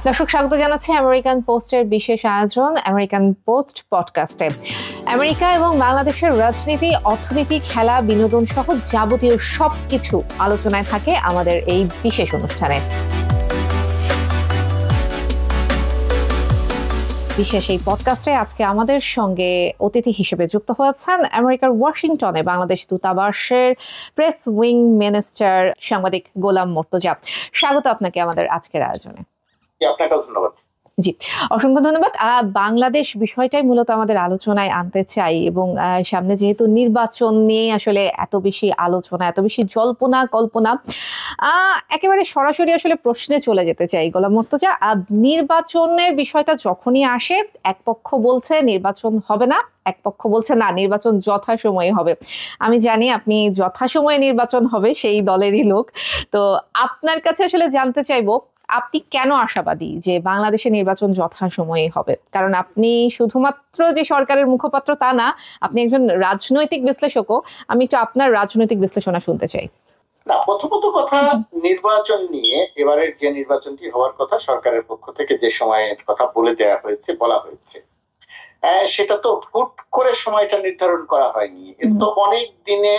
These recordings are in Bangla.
দর্শক স্বাগত জানাচ্ছি আমেরিকান পোস্টের বিশেষ আয়োজন আমেরিকান পোস্ট পডকাস্টে। আমেরিকা এবং বাংলাদেশের রাজনীতি, অর্থনীতি, খেলা, বিনোদন সহ যাবতীয় সবকিছু আলোচনায় থাকে আমাদের এই বিশেষ অনুষ্ঠানে। বিশেষ এই পডকাস্টে আজকে আমাদের সঙ্গে অতিথি হিসেবে যুক্ত হয়েছেন আমেরিকার ওয়াশিংটনে বাংলাদেশ দূতাবাসের প্রেস উইং মিনিস্টার সাংবাদিক গোলাম মুর্তজা। স্বাগত আপনাকে আমাদের আজকের আয়োজনে। আপনাকেও ধন্যবাদ। জি, অসংখ্য ধন্যবাদ। বাংলাদেশ বিষয়টাই মূলত আমাদের আলোচনায় আনতে চাই এবং সামনে যেহেতু নির্বাচন নিয়ে আসলে এত বেশি আলোচনা, এত বেশি জল্পনা কল্পনা, একেবারে সরাসরি আসলে প্রশ্নে চলে যেতে চাই গোলাম মুর্তজা। নির্বাচনের বিষয়টা যখনই আসে, এক পক্ষ বলছে নির্বাচন হবে না, এক পক্ষ বলছে না নির্বাচন যথাসময়ে হবে। আমি জানি আপনি যথাসময়ে নির্বাচন হবে সেই দলেরই লোক, তো আপনার কাছে আসলে জানতে চাইবো আপনি কেন আশাবাদী যে বাংলাদেশে নির্বাচন যথাসময়ে হবে? কারণ আপনি শুধুমাত্র যে সরকারের মুখপাত্র তা না, আপনি একজন রাজনৈতিক বিশ্লেষকও। আমি একটু আপনার রাজনৈতিক বিশ্লেষণা শুনতে চাই। না, প্রথমত কথা, নির্বাচন নিয়ে এবারের যে নির্বাচনটি হওয়ার কথা সরকারের পক্ষ থেকে যে সময়ের কথা বলা হয়েছে, সেটা তো হুট করে সময়টা নির্ধারণ করা হয়নি। এর তো অনেক দিনে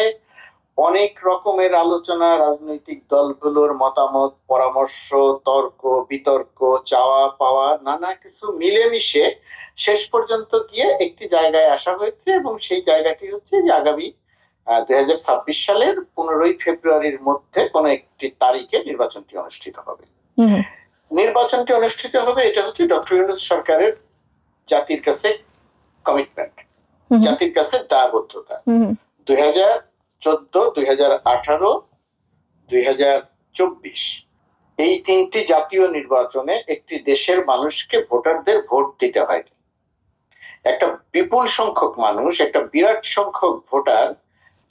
অনেক রকমের আলোচনা, রাজনৈতিক দলগুলোর মতামত, পরামর্শ, তর্ক বিতর্ক, চাওয়া পাওয়া নানা কিছু মিলেমিশে শেষ পর্যন্ত গিয়ে একটি জায়গায় আসা হয়েছে এবং সেই জায়গাটি হচ্ছে যে আগামী 2026 সালের 15ই ফেব্রুয়ারির মধ্যে কোনো একটি তারিখে নির্বাচনটি অনুষ্ঠিত হবে। নির্বাচনটি অনুষ্ঠিত হবে, এটা হচ্ছে ডক্টর ইউনূস সরকারের জাতির কাছে কমিটমেন্ট, জাতির কাছে দায়বদ্ধতা। 2014, 2018, 2024 এই তিনটি জাতীয় নির্বাচনে একটি দেশের মানুষকে, ভোটারদের ভোট দিতে হয়। একটা বিপুল সংখ্যক মানুষ, একটা বিরাট সংখ্যক ভোটার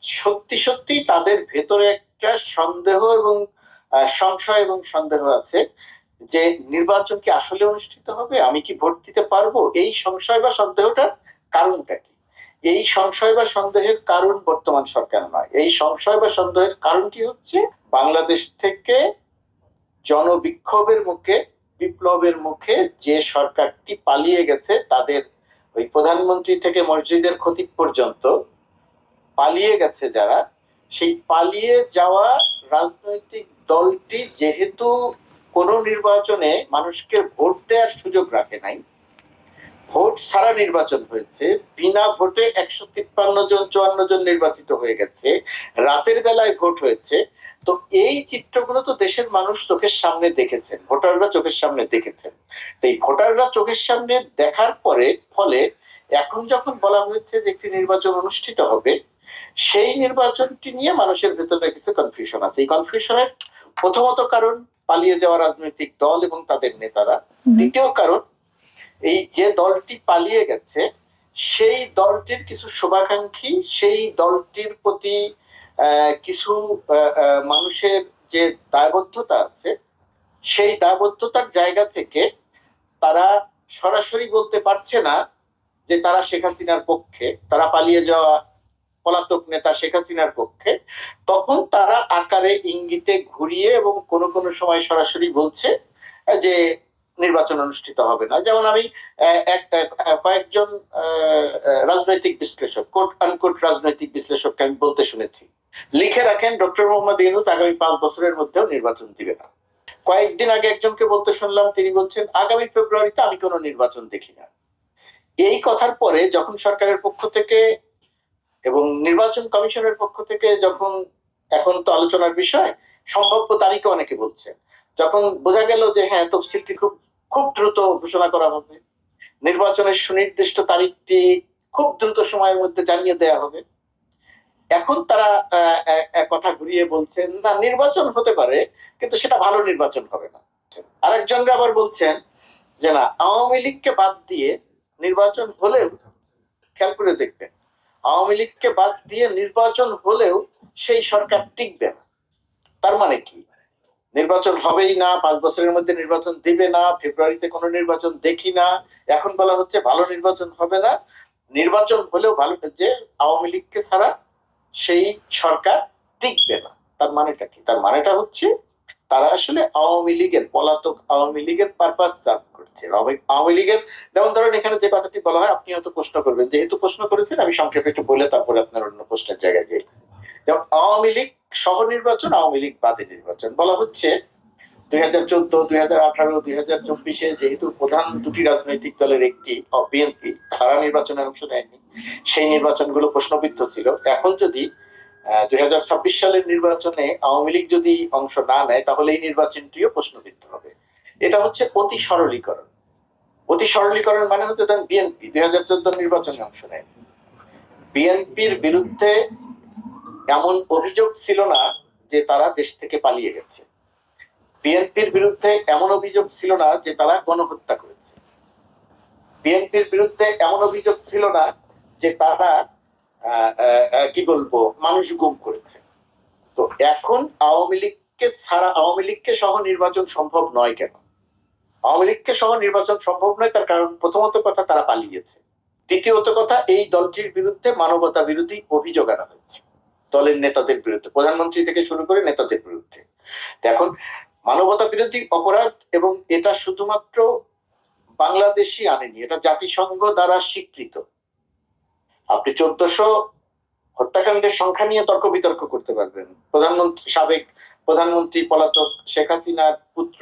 সত্যি সত্যি তাদের ভেতরে একটা সন্দেহ এবং সংশয় এবং সন্দেহ আছে যে নির্বাচন কি আসলে অনুষ্ঠিত হবে, আমি কি ভোট দিতে পারবো। এই সংশয় বা সন্দেহটার কারণটা কি? এই সংশয় বা সন্দেহের কারণ বর্তমান সরকার নয়। এই সংশয় বা সন্দেহের কারণটি হচ্ছে বাংলাদেশ থেকে জনবিক্ষোভের মুখে, বিপ্লবের মুখে যে সরকারটি পালিয়ে গেছে, তাদের ওই প্রধানমন্ত্রী থেকে মসজিদের খতিব পর্যন্ত পালিয়ে গেছে যারা, সেই পালিয়ে যাওয়া রাজনৈতিক দলটি যেহেতু কোনো নির্বাচনে মানুষকে ভোট দেওয়ার সুযোগ রাখে নাই, ভোট ছাড়া নির্বাচন হয়েছে, বিনা ভোটে 153 জন 54 জন নির্বাচিত হয়ে গেছে, রাতের বেলায় ভোট হয়েছে। তো এই চিত্রগুলো তো দেশের মানুষ চোখের সামনে দেখেছেন, ভোটাররা চোখের সামনে দেখেছেন। এই ভোটাররা চোখের সামনে দেখার ফলে এখন যখন বলা হয়েছে যে একটি নির্বাচন অনুষ্ঠিত হবে, সেই নির্বাচনটি নিয়ে মানুষের ভেতরে কিছু কনফিউশন আছে। এই কনফিউশনের প্রথমত কারণ পালিয়ে যাওয়া রাজনৈতিক দল এবং তাদের নেতারা। দ্বিতীয় কারণ, এই যে দলটি পালিয়ে গেছে সেই দলটির কিছু শুভাকাঙ্ক্ষী, সেই দলটির প্রতি কিছু মানুষের যে দায়বদ্ধতা আছে, সেই দায়বদ্ধতার জায়গা থেকে তারা সরাসরি বলতে পারছে না যে তারা শেখ হাসিনার পক্ষে, তারা পালিয়ে যাওয়া পলাতক নেতা শেখ হাসিনার পক্ষে। তখন তারা আকারে ইঙ্গিতে ঘুরিয়ে এবং কোনো কোনো সময় সরাসরি বলছে যে নির্বাচন অনুষ্ঠিত হবে না। যেমন আমি কয়েকজন রাজনৈতিক বিশ্লেষক, কোট আনকোট রাজনৈতিক বিশ্লেষককে আমি বলতে শুনেছি, লিখে রাখেন ডক্টর মোহাম্মদ ইউনূস আগামী 5 বছরের মধ্যেও নির্বাচন দিবে না। কয়েকদিন আগে একজনকে বলতে শুনলাম, তিনি বলছেন আগামী ফেব্রুয়ারিতে আমি কোনো নির্বাচন দেখি না। এই কথার পরে যখন সরকারের পক্ষ থেকে এবং নির্বাচন কমিশনের পক্ষ থেকে যখন, এখন তো আলোচনার বিষয়, সম্ভাব্য তারিখে অনেকে বলছে, যখন বোঝা গেল যে হ্যাঁ তফসিলটি খুব দ্রুত ঘোষণা করা হবে, নির্বাচনের সুনির্দিষ্ট তারিখটি খুব দ্রুত সময়ের মধ্যে জানিয়ে দেয়া হবে, এখন তারা কথা ঘুরিয়ে বলছেন না নির্বাচন হতে পারে কিন্তু সেটা ভালো নির্বাচন হবে না। আরেকজনরা আবার বলছেন যে না, আওয়ামী লীগকে বাদ দিয়ে নির্বাচন হলেও, খেয়াল করে দেখবেন, আওয়ামী লীগকে বাদ দিয়ে নির্বাচন হলেও সেই সরকার টিকবে না। তার মানে কি? নির্বাচন হবেই না, 5 বছরের মধ্যে নির্বাচন দিবে না, ফেব্রুয়ারিতে কোনো নির্বাচন দেখি না। এখন বলা হচ্ছে ভালো নির্বাচন হবে না, নির্বাচন হলেও ভালো, যে আওয়ামী লীগকে ছাড়া সেই সরকার টিকবে না। তার মানেটা কি? তার মানেটা হচ্ছে তারা আসলে আওয়ামী লীগের পলাতক আওয়ামী লীগের পারপাস সার্ভ করছে। আওয়ামী লীগের, যেমন ধরেন এখানে যে কথাটি বলা হয়, আপনি হয়তো প্রশ্ন করবেন, যেহেতু প্রশ্ন করেছেন আমি সংক্ষেপে একটু বলে তারপরে আপনার অন্য প্রশ্নের জায়গায় যাই। যেমন আওয়ামী লীগ সহ নির্বাচন, আওয়ামী লীগ বাদে নির্বাচন বলা হচ্ছে। 2014, 2018, 2024-এ যেহেতু প্রধান দুটি রাজনৈতিক দলের একটি বিএনপি, তারা নির্বাচনে অংশ নেয়নি, সেই নির্বাচনগুলো প্রশ্নবিদ্ধ ছিল। এখন যদি 2026 সালের নির্বাচনে আওয়ামী লীগ যদি অংশ না নেয়, তাহলে এই নির্বাচনটিও প্রশ্নবিদ্ধ হবে। এটা হচ্ছে অতি সরলীকরণ। অতি সরলীকরণ মানে হচ্ছে বিএনপি 2014 নির্বাচনে অংশ নেয়, বিএনপির বিরুদ্ধে এমন অভিযোগ ছিল না যে তারা দেশ থেকে পালিয়ে গেছে, বিএনপির বিরুদ্ধে এমন অভিযোগ ছিল না যে তারা গণহত্যা করেছে, বিএনপির বিরুদ্ধে এমন অভিযোগ ছিল না যে তারা কি বলবো মানুষ গুম করেছে। তো এখন আওয়ামী লীগকে সহ নির্বাচন সম্ভব নয় কেন? আওয়ামী লীগকে সহ নির্বাচন সম্ভব নয় তার কারণ, প্রথমত কথা, তারা পালিয়েছে। দ্বিতীয়ত কথা, এই দলটির বিরুদ্ধে মানবতা বিরোধী অভিযোগ আনা হচ্ছে দলের নেতাদের বিরুদ্ধে, প্রধানমন্ত্রী থেকে শুরু করে নেতাদের বিরুদ্ধে। এখন মানবতা বিরোধী অপরাধ, এবং এটা শুধুমাত্র বাংলাদেশই আনেনি, এটা জাতিসংঘ দ্বারা স্বীকৃত। আপনি 1400 হত্যাকাণ্ডের সংখ্যা নিয়ে তর্ক বিতর্ক করতে পারবেন। সাবেক প্রধানমন্ত্রী পলাতক শেখ হাসিনার পুত্র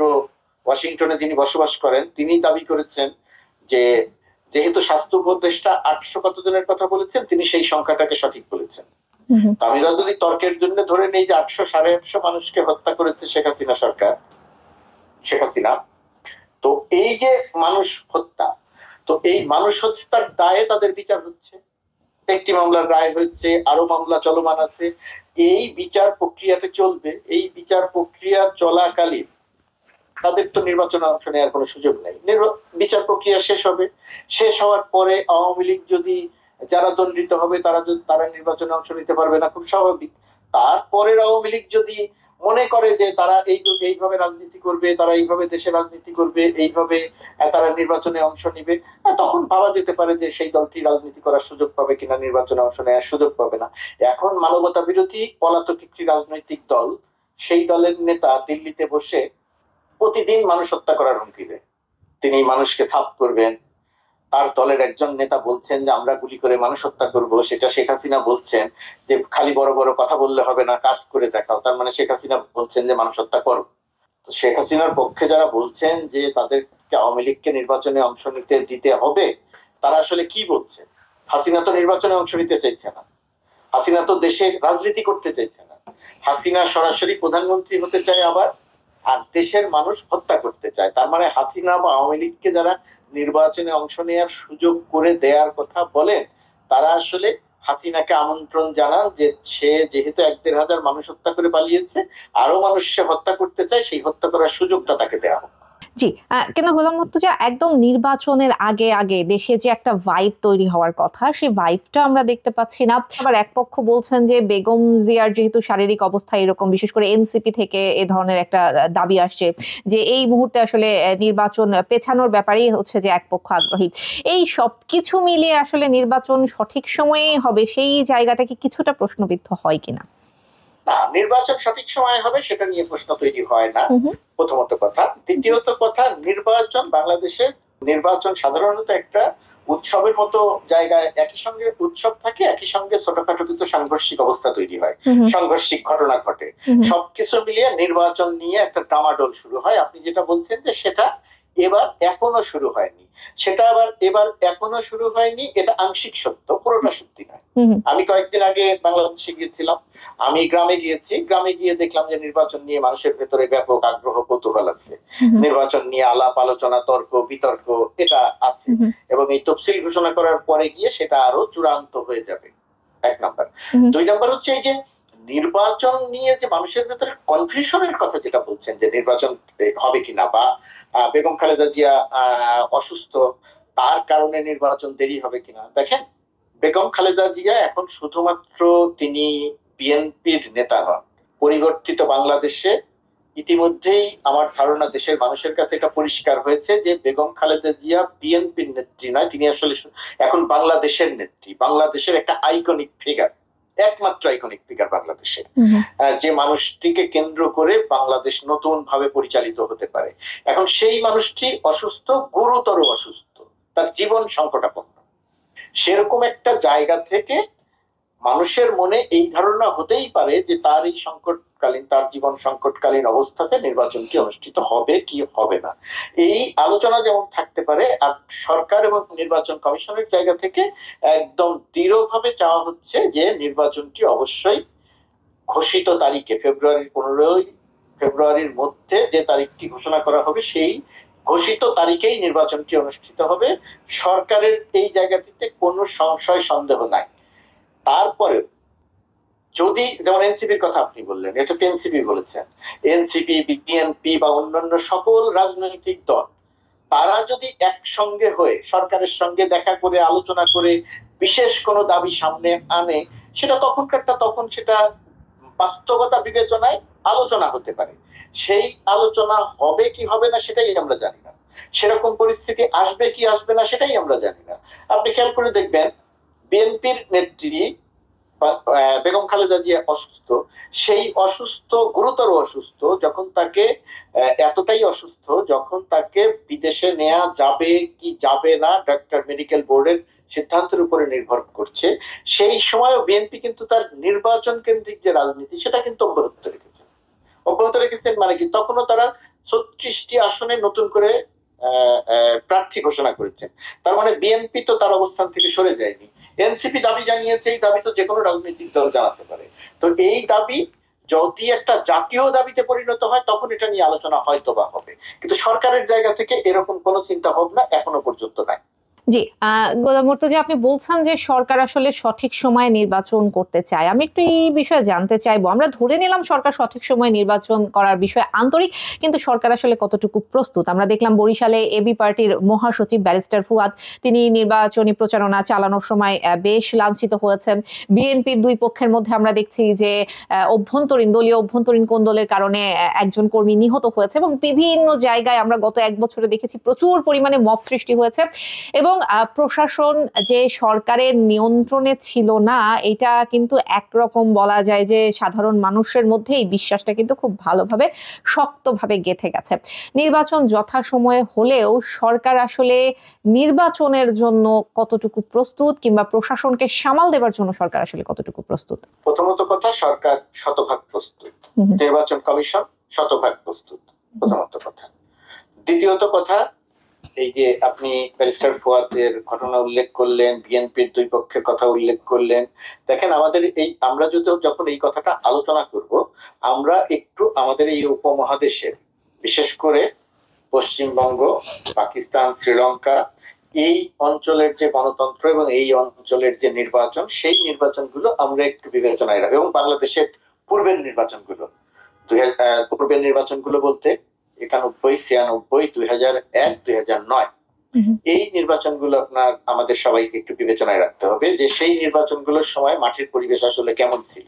ওয়াশিংটনে যিনি বসবাস করেন, তিনি দাবি করেছেন যে যেহেতু স্বাস্থ্য উপদেষ্টা 800 কতজনের কথা বলেছেন, তিনি সেই সংখ্যাটাকে সঠিক বলেছেন। আমরা যদি তর্কের জন্য ধরে নেই যে 800 850 মানুষকে হত্যা করেছে শেখ হাসিনা সরকার, শেখ হাসিনা, তো এই যে মানুষ হত্যা, তো এই মানুষ হত্যার দায়ে তাদের বিচার হচ্ছে। একটি মামলার রায় হয়েছে, আরো মামলা চলমান আছে। এই বিচার প্রক্রিয়াটা চলবে, এই বিচার প্রক্রিয়া চলাকালীন তাদের তো নির্বাচনে অংশ নেওয়ার কোনো সুযোগ নেই। বিচার প্রক্রিয়া শেষ হবে, শেষ হওয়ার পরে আওয়ামী লীগ যদি, যারা দণ্ডিত হবে তারা নির্বাচনে অংশ নিতে পারবে না, খুব স্বাভাবিক। তারপরের আওয়ামী লীগ যদি মনে করে যে তারা এইভাবে রাজনীতি করবে, তারা এইভাবে দেশে রাজনীতি করবে, এইভাবে তারা নির্বাচনে অংশ নিবে, তখন ভাবা যেতে পারে যে সেই দলটি রাজনীতি করার সুযোগ পাবে কিনা, নির্বাচনে অংশ নেওয়ার সুযোগ পাবে না। এখন মানবতা বিরোধী পলাতক একটি রাজনৈতিক দল, সেই দলের নেতা দিল্লিতে বসে প্রতিদিন মানুষ হত্যা করার হুমকি দেয়। তিনি মানুষকে সাফ করবেন, তার দলের একজন নেতা বলছেন যে আমরা গুলি করে মানুষ হত্যা করব, সেটা শেখ হাসিনা বলছেন যে খালি বড় বড় কথা বললে হবে না, কাজ করে দেখাও। তার মানে শেখ হাসিনা বলছেন যে মানুষ হত্যা করো। তো শেখ হাসিনার পক্ষে যারা বলছেন যে তাদেরকে আওয়ামী লীগকে নির্বাচনে অংশ নিতে দিতে হবে, তারা আসলে কি বলছে? হাসিনা তো নির্বাচনে অংশ নিতে চাইছে না, হাসিনা তো দেশে রাজনীতি করতে চাইছে না, হাসিনা সরাসরি প্রধানমন্ত্রী হতে চায় আবার, আর দেশের মানুষ হত্যা করতে চায়। তার মানে হাসিনা বা আওয়ামী লীগকে যারা নির্বাচনে অংশ নেওয়ার সুযোগ করে দেওয়ার কথা বলেন, তারা আসলে হাসিনাকে আমন্ত্রণ জানান যে সে যেহেতু 1-1.5 হাজার মানুষ হত্যা করে পালিয়েছে, আরো মানুষ সে হত্যা করতে চায়, সেই হত্যা করার সুযোগটা তাকে দেওয়া হোক। জি, কিন্তু গোলাম মুর্তজা, একদম নির্বাচনের আগে আগে দেশে যে একটা ভাইব তৈরি হওয়ার কথা, সেই ভাইবটা আমরা দেখতে পাচ্ছি না। আবার এক পক্ষ বলছেন যে বেগম জিয়ার যেহেতু শারীরিক অবস্থা এরকম, বিশেষ করে এনসিপি থেকে এ ধরনের একটা দাবি আসছে যে এই মুহূর্তে আসলে নির্বাচন পেছানোর ব্যাপারেই হচ্ছে যে এক পক্ষ আগ্রহী। এই সবকিছু মিলিয়ে আসলে নির্বাচন সঠিক সময়ে হবে, সেই জায়গাটা কি কিছুটা প্রশ্নবিদ্ধ হয় কিনা? না, নির্বাচন সঠিক সময় হবে সেটা নিয়ে প্রশ্ন তৈরি হয় না, প্রথমত কথা। দ্বিতীয়ত কথা, বাংলাদেশের নির্বাচন সাধারণত একটা উৎসবের মতো জায়গায়, একই সঙ্গে উৎসব থাকে, একই সঙ্গে ছোটখাটো কিছু সাংঘর্ষিক অবস্থা তৈরি হয়, সাংঘর্ষিক ঘটনা ঘটে, সবকিছু মিলিয়ে নির্বাচন নিয়ে একটা ডামাডোল শুরু হয়। আপনি যেটা বলছেন যে সেটা এবার এখনো শুরু হয়নি, সেটা আবার এবার এখনো শুরু হয়নি, এটা আংশিক সত্য, পুরোটা সত্যি নয়। আমি কয়েকদিন আগে বাংলাদেশে গিয়েছিলাম, আমি গ্রামে গিয়েছি, গ্রামে গিয়ে দেখলাম যে নির্বাচন নিয়ে মানুষের ভেতরে ব্যাপক আগ্রহ কৌতূহল আছে, নির্বাচন নিয়ে আলাপ আলোচনা, তর্ক বিতর্ক এটা আছে, এবং এই তফসিল ঘোষণা করার পরে গিয়ে সেটা আরো চূড়ান্ত হয়ে যাবে, 1 নাম্বার। 2 নাম্বার হচ্ছে এই যে নির্বাচন নিয়ে যে মানুষের ভেতরে কনফিউশনের কথা যেটা বলছেন, যে নির্বাচন হবে কিনা, বা বেগম খালেদা জিয়া অসুস্থ, তার কারণে নির্বাচন দেরি হবে কিনা। দেখেন, বেগম খালেদা জিয়া এখন শুধুমাত্র তিনি বিএনপির নেতা নন। পরিবর্তিত বাংলাদেশে ইতিমধ্যেই আমার ধারণা দেশের মানুষের কাছে এটা পরিষ্কার হয়েছে যে বেগম খালেদা জিয়া বিএনপির নেত্রী নয়, তিনি আসলে এখন বাংলাদেশের নেত্রী, বাংলাদেশের একটা আইকনিক ফিগার। একমাত্র আইকনিক ফিগার বাংলাদেশে, যে মানুষটিকে কেন্দ্র করে বাংলাদেশ নতুন ভাবে পরিচালিত হতে পারে। এখন সেই মানুষটি অসুস্থ, গুরুতর অসুস্থ, তার জীবন সংকটাপন্ন। সেরকম একটা জায়গা থেকে মানুষের মনে এই ধারণা হতেই পারে যে তার এই সংকটকালীন, তার জীবন সংকটকালীন অবস্থাতে নির্বাচনটি অনুষ্ঠিত হবে কি হবে না, এই আলোচনা যেমন থাকতে পারে। আর সরকার এবং নির্বাচন কমিশনের জায়গা থেকে একদম দৃঢ়ভাবে চাওয়া হচ্ছে যে নির্বাচনটি অবশ্যই ঘোষিত তারিখে, ফেব্রুয়ারির মধ্যে যে তারিখটি ঘোষণা করা হবে সেই ঘোষিত তারিখেই নির্বাচনটি অনুষ্ঠিত হবে। সরকারের এই জায়গাটিতে কোনো সংশয় সন্দেহ নাই। তারপরে যদি, যেমন এনসিপির কথা আপনি বললেন, এটা তো এনসিপি বলেছেন, এনসিপি, বিএনপি বা অন্যান্য সকল রাজনৈতিক দল, তারা যদি একসঙ্গে হয়ে সরকারের সঙ্গে দেখা করে আলোচনা করে বিশেষ কোনো দাবি সামনে আনে, সেটা তখন সেটা বাস্তবতা বিবেচনায় আলোচনা হতে পারে। সেই আলোচনা হবে কি হবে না সেটাই আমরা জানি না, সেরকম পরিস্থিতি আসবে কি আসবে না সেটাই আমরা জানি না। আপনি খেয়াল করে দেখবেন, বিএনপির নেত্রী বেগম খালেদা জিয়া অসুস্থ, সেই অসুস্থ, গুরুতর অসুস্থ, যখন তাকে এতটাই অসুস্থ যখন তাকে বিদেশে নেওয়া যাবে কি যাবে না ডাক্তার মেডিকেল বোর্ডের সিদ্ধান্তের উপরে নির্ভর করছে, সেই সময়ও বিএনপি কিন্তু তার নির্বাচন কেন্দ্রিক যে রাজনীতি সেটা কিন্তু অব্যাহত রেখেছেন। মানে কি, তখনও তারা 36টি আসনে নতুন করে প্রার্থী ঘোষণা করেছেন। তার মানে বিএনপি তো তার অবস্থান থেকে সরে যায়নি। এনসিপি দাবি জানিয়েছে, এই দাবি তো যে কোনো রাজনৈতিক দল জানাতে পারে। তো এই দাবি যদি একটা জাতীয় দাবিতে পরিণত হয় তখন এটা নিয়ে আলোচনা হয়তো বা হবে, কিন্তু সরকারের জায়গা থেকে এরকম কোনো চিন্তা ভাবনা এখনো পর্যন্ত নাই। জি, গোলাম মুর্তজা, আপনি বলছেন যে সরকার আসলে সঠিক সময়ে নির্বাচন করতে চায়। আমি একটু এই বিষয়ে জানতে চাইবো, আমরা ধরে নিলাম সরকার সঠিক সময়ে নির্বাচন করার বিষয়ে আন্তরিক, কিন্তু সরকার আসলে কতটুকু প্রস্তুত? আমরা দেখলাম বরিশালে এবি পার্টির মহাসচিব ব্যারিস্টার ফুয়াদ, তিনি নির্বাচনী প্রচারণা চালানোর সময় বেশ লাঞ্ছিত হয়েছেন। বিএনপির দুই পক্ষের মধ্যে আমরা দেখছি যে দলীয় অভ্যন্তরীণ কোন্দলের কারণে একজন কর্মী নিহত হয়েছে, এবং বিভিন্ন জায়গায় আমরা গত এক বছরে দেখেছি প্রচুর পরিমাণে মব সৃষ্টি হয়েছে। এবং প্রশাসন যে সরকারের নিয়ন্ত্রণে ছিল না, এটা কিন্তু একরকম বলা যায় যে সাধারণ মানুষের মধ্যে এই বিশ্বাসটা কিন্তু খুব ভালোভাবে, শক্তভাবে গেঁথে গেছে। নির্বাচন যথাসময়ে হলেও সরকার আসলে নির্বাচনের জন্য কতটুকু প্রস্তুত, কিংবা প্রশাসনকে সামাল দেবার জন্য সরকার আসলে কতটুকু প্রস্তুত? প্রথমত কথা, সরকার শতভাগ প্রস্তুত, নির্বাচন কমিশন শতভাগ প্রস্তুত, প্রথমত কথা। দ্বিতীয়ত কথা, এই যে আপনি ব্যারিস্টার ফুয়াদের ঘটনা উল্লেখ করলেন, বিএনপির দুই পক্ষের কথা উল্লেখ করলেন, দেখেন আমাদের আমরা যখন এই কথাটা আলোচনা করব, আমরা একটু আমাদের এই উপমহাদেশের, বিশেষ করে পশ্চিমবঙ্গ, পাকিস্তান, শ্রীলঙ্কা, এই অঞ্চলের যে গণতন্ত্র এবং এই অঞ্চলের যে নির্বাচন, সেই নির্বাচনগুলো আমরা একটু বিবেচনায় রাখবো, এবং বাংলাদেশের পূর্বের নির্বাচনগুলো বলতে 91, 96, 2001, 2009, এই নির্বাচনগুলো আমাদের সবাইকে একটু বিবেচনায় রাখতে হবে যে সেই নির্বাচনগুলোর সময় মাঠের পরিবেশ আসলে কেমন ছিল।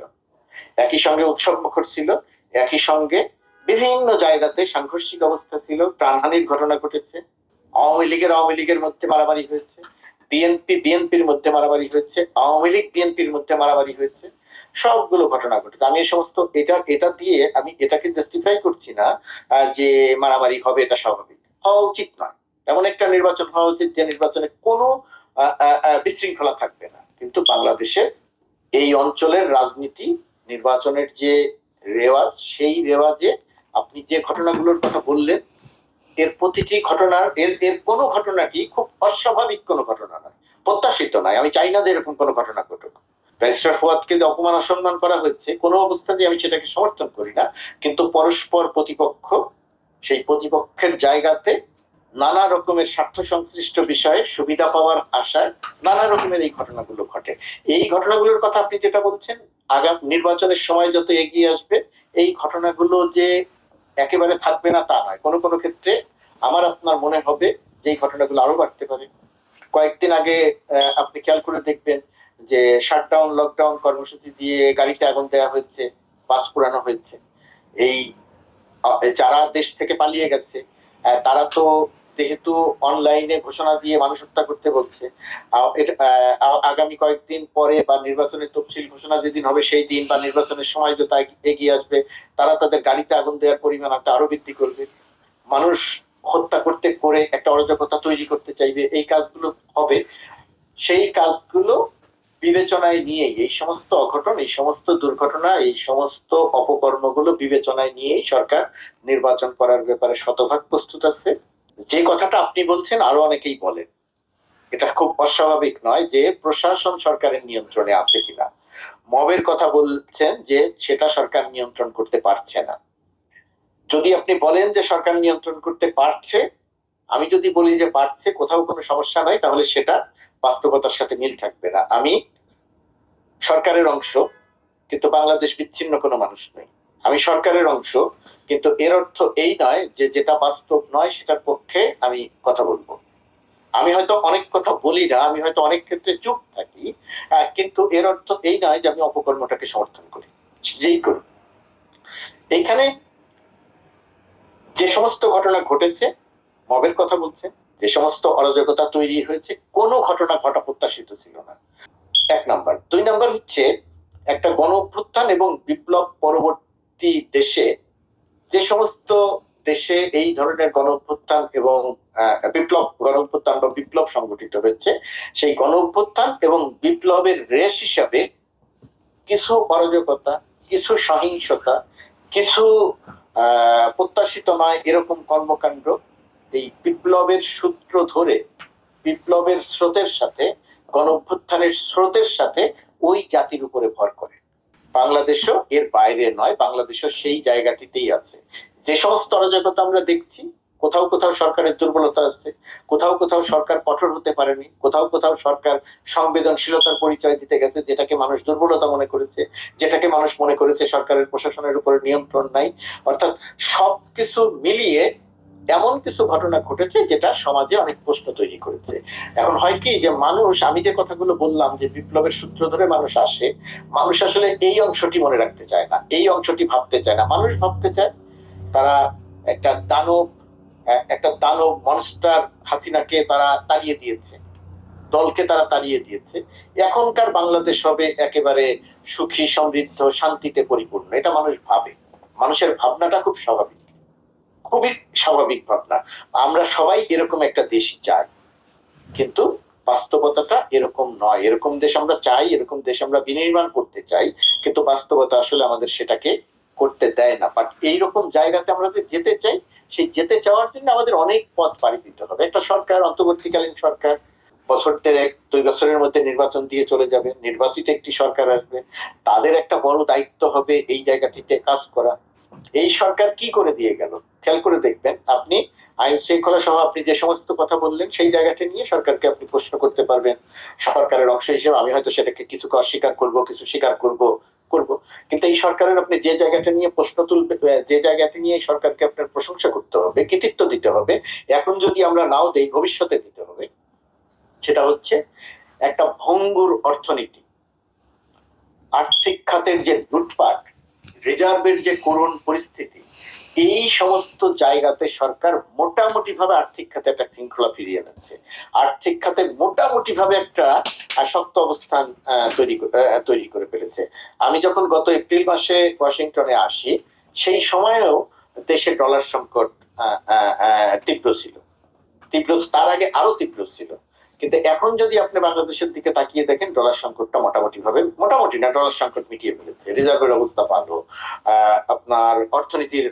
একই সঙ্গে উৎসব মুখর ছিল, একই সঙ্গে বিভিন্ন জায়গাতে সাংঘর্ষিক অবস্থা ছিল, প্রাণহানির ঘটনা ঘটেছে, আওয়ামী লীগের মধ্যে মারামারি হয়েছে, বিএনপির মধ্যে মারামারি হয়েছে, আওয়ামী লীগ বিএনপির মধ্যে মারামারি হয়েছে, সবগুলো ঘটনা ঘটেছে। আমি এই সমস্ত এটা দিয়ে আমি এটাকে জাস্টিফাই করছি না যে মারামারি হবে, এটা স্বাভাবিক, হওয়া উচিত নয়। এমন একটা নির্বাচন হওয়া উচিত যে নির্বাচনে কোনো বিশৃঙ্খলা থাকবে না। কিন্তু বাংলাদেশের এই অঞ্চলের রাজনীতি, নির্বাচনের যে রেওয়াজ, সেই রেওয়াজে আপনি যে ঘটনাগুলোর কথা বললেন, এর প্রতিটি ঘটনার এর কোনো ঘটনাটি খুব অস্বাভাবিক কোনো ঘটনা নয়, প্রত্যাশিত নয়। আমি চাই না যে এরকম কোনো ঘটনা ঘটুক। ব্যারিস্টার ফুয়াদকে যে অপমান অসম্মান করা হয়েছে, কোনো অবস্থাতেই আমি সেটাকে সমর্থন করি না, কিন্তু পরস্পর প্রতিপক্ষ, সেই প্রতিপক্ষের জায়গাতে নানা রকমের স্বার্থ সংশ্লিষ্ট বিষয়ে সুবিধা পাওয়ার আশায় নানা রকমের এই ঘটনাগুলো ঘটে। এই ঘটনাগুলোর কথা আপনি যেটা বলছেন, আগামী নির্বাচনের সময় যত এগিয়ে আসবে এই ঘটনাগুলো যে একেবারে থাকবে না তা নয়। কোনো কোনো ক্ষেত্রে আমার আপনার মনে হবে যে এই ঘটনাগুলো আরো বাড়তে পারে। কয়েকদিন আগে আপনি খেয়াল করে দেখবেন যে শাটডাউন, লকডাউন কর্মসূচি দিয়ে গাড়িতে আগুন দেওয়া হয়েছে, বাস পোড়ানো হয়েছে। এই যারা দেশ থেকে পালিয়ে গেছে তারা তো যেহেতু অনলাইনে ঘোষণা দিয়ে মানুষ হত্যা করতে বলছে, আগামী কয়েকদিন পরে বা নির্বাচনের তফসিল ঘোষণা যেদিন হবে সেই দিন বা নির্বাচনের সময় যত এগিয়ে আসবে, তারা তাদের গাড়িতে আগুন দেওয়ার পরিমাণ আরো বৃদ্ধি করবে, মানুষ হত্যা করতে করে একটা অরাজকতা তৈরি করতে চাইবে, এই কাজগুলো হবে। সেই কাজগুলো বিবেচনায় নিয়েই এই সমস্ত অঘটন, এই সমস্ত দুর্ঘটনা, এই সমস্ত অপকর্মগুলো বিবেচনায় নিয়েই সরকার নির্বাচন করার ব্যাপারে শতভাগ প্রস্তুত আছে। যে কথাটা আপনি বলছেন আরো অনেকেই বলেন, এটা খুব অস্বাভাবিক নয় যে প্রশাসন সরকারের নিয়ন্ত্রণে আছে কিনা। মবের কথা বলছেন যে সেটা সরকার নিয়ন্ত্রণ করতে পারছে না। যদি আপনি বলেন যে সরকার নিয়ন্ত্রণ করতে পারছে, আমি যদি বলি যে পারছে, কোথাও কোনো সমস্যা নাই, তাহলে সেটা বাস্তবতার সাথে মিল থাকবে না। আমি সরকারের অংশ, কিন্তু বাংলাদেশ বিচ্ছিন্ন কোনো মানুষ নই। আমি সরকারের অংশ, কিন্তু এর অর্থ এই নয় যে যেটা বাস্তব নয় সেটার পক্ষে আমি কথা বলবো। আমি হয়তো অনেক কথা বলি না, আমি হয়তো অনেক ক্ষেত্রে চুপ থাকি, কিন্তু এর অর্থ এই নয় যে আমি অপকর্মটাকে সমর্থন করি, যেই করি। এইখানে যে সমস্ত ঘটনা ঘটেছে, মবের কথা বলছেন, যে সমস্ত অরাজকতা তৈরি হয়েছে, কোনো ঘটনা ঘটা প্রত্যাশিত ছিল না, এক নাম্বার। দুই নাম্বার হচ্ছে একটা গণ অভ্যুত্থান এবং বিপ্লব পরবর্তী দেশে, যে সমস্ত দেশে এই ধরনের গণ অভ্যুত্থান এবং গণ অভ্যুত্থান বা বিপ্লব সংগঠিত হয়েছে, সেই গণ অভ্যুত্থান এবং বিপ্লবের রেশ হিসাবে কিছু অরাজকতা, কিছু সহিংসতা, কিছু প্রত্যাশিত নয় এরকম কর্মকাণ্ড এই বিপ্লবের সূত্র ধরে, বিপ্লবের স্রোতের সাথে, গণ অভ্যুত্থানের স্রোতের সাথে ওই জাতির উপরে ভর করে। বাংলাদেশও এর বাইরে নয়, বাংলাদেশও সেই জায়গাটিতেই আছে। যে সমস্ত অরাজকতা আমরা দেখছি, কোথাও কোথাও সরকারের দুর্বলতা আছে, কোথাও কোথাও সরকার কঠোর হতে পারেনি, কোথাও কোথাও সরকার সংবেদনশীলতার পরিচয় দিতে গেছে, যেটাকে মানুষ দুর্বলতা মনে করেছে, যেটাকে মানুষ মনে করেছে সরকারের প্রশাসনের উপরে নিয়ন্ত্রণ নাই। অর্থাৎ সবকিছু মিলিয়ে এমন কিছু ঘটনা ঘটেছে যেটা সমাজে অনেক প্রশ্ন তৈরি করেছে। এখন হয় কি যে মানুষ, আমি যে কথাগুলো বললাম যে বিপ্লবের সূত্র ধরে মানুষ আসে, মানুষ আসলে এই অংশটি মনে রাখতে চায় না, এই অংশটি ভাবতে চায় না। মানুষ ভাবতে চায় তারা একটা দানব, একটা দানব মনস্টার হাসিনাকে তারা তাড়িয়ে দিয়েছে, দলকে তারা তাড়িয়ে দিয়েছে, এখনকার বাংলাদেশ হবে একেবারে সুখী, সমৃদ্ধ, শান্তিতে পরিপূর্ণ। এটা মানুষ ভাবে, মানুষের ভাবনাটা খুব স্বাভাবিক, খুবই স্বাভাবিক ভাবনা। আমরা সবাই এরকম একটা দেশ চাই, কিন্তু বাস্তবতাটা এরকম নয়। এরকম দেশ আমরা চাই, এরকম দেশ আমরা বিনির্মাণ করতে চাই, কিন্তু বাস্তবতা আসলে আমাদের সেটাকে করতে দেয় না। বাট এইরকম জায়গাতে আমরা যেতে চাই, সেই যেতে চাওয়ার জন্য আমাদের অনেক পথ পাড়ি দিতে হবে। একটা সরকার, অন্তর্বর্তীকালীন সরকার, বছর দেড়েক, 2 বছরের মধ্যে নির্বাচন দিয়ে চলে যাবে, নির্বাচিত একটি সরকার আসবে, তাদের একটা বড় দায়িত্ব হবে এই জায়গাটিতে কাজ করা। এই সরকার কি করে দিয়ে গেল খেয়াল করে দেখবেন আপনি, আইন শৃঙ্খলা সহ আপনি যে সমস্ত কথা বললেন সেই জায়গাটা নিয়ে সরকারকে আপনি প্রশ্ন করতে পারবেন। সরকারের অংশ হিসেবে আমি হয়তো সেটাকে কিছু অস্বীকার করব, কিছু স্বীকার করব, কিন্তু এই সরকারের আপনি যে জায়গাটা নিয়ে প্রশ্ন তুলবে, যে জায়গাটা নিয়ে সরকারকে আপনার প্রশংসা করতে হবে, কৃতিত্ব দিতে হবে, এখন যদি আমরা নাও দেই ভবিষ্যতে দিতে হবে, সেটা হচ্ছে একটা ভঙ্গুর অর্থনীতি, আর্থিক খাতের যে লুটপাট, রিজার্ভের যে করুণ পরিস্থিতি, এই সমস্ত জায়গাতে সরকার মোটামুটি ভাবে আর্থিক খাতে একটা শৃঙ্খলা ফিরিয়ে এনেছে, আর্থিক খাতে মোটামুটি ভাবে একটা শক্ত অবস্থান তৈরি করে ফেলেছে। আমি যখন গত এপ্রিল মাসে ওয়াশিংটনে আসি, সেই সময়েও দেশে ডলার সংকট তীব্র ছিল, তার আগে আরো তীব্র ছিল। কিন্তু এখন যদি আপনি বাংলাদেশের দিকে তাকিয়ে দেখেন, ডলার সংকটটা মোটামুটি না, ডলার সংকট মিটিয়ে ফেলেছে, রিজার্ভের অবস্থা ভালো, আপনার অর্থনীতির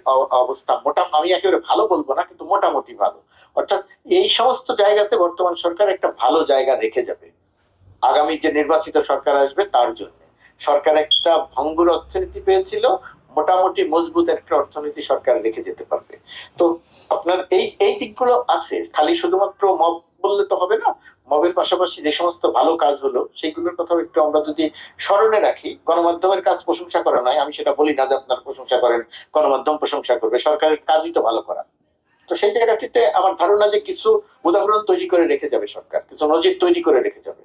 অবস্থা আমি একেবারে ভালো বলবো না, কিন্তু মোটামুটি ভালো। অর্থাৎ এই সমস্ত জায়গাতে বর্তমান সরকার একটা ভালো জায়গা রেখে যাবে আগামী যে নির্বাচিত সরকার আসবে তার জন্য। সরকার একটা ভঙ্গুর অর্থনীতি পেয়েছিল, মোটামুটি মজবুত একটা অর্থনীতি সরকার রেখে যেতে পারবে। তো আপনার এই দিকগুলো আছে, খালি শুধুমাত্র মব বললে তো হবে না। মবের পাশাপাশি যে সমস্ত ভালো কাজ হলো সেইগুলোর কথাও একটু আমরা যদি স্মরণে রাখি। গণমাধ্যমের কাজ প্রশংসা করা নয়, আমি সেটা বলি না যে আপনারা প্রশংসা করেন, গণমাধ্যম প্রশংসা করবে, সরকারের কাজই তো ভালো করা। তো সেই জায়গাটিতে আমার ধারণা যে কিছু উদাহরণ তৈরি করে রেখে যাবে সরকার, কিছু নজির তৈরি করে রেখে যাবে।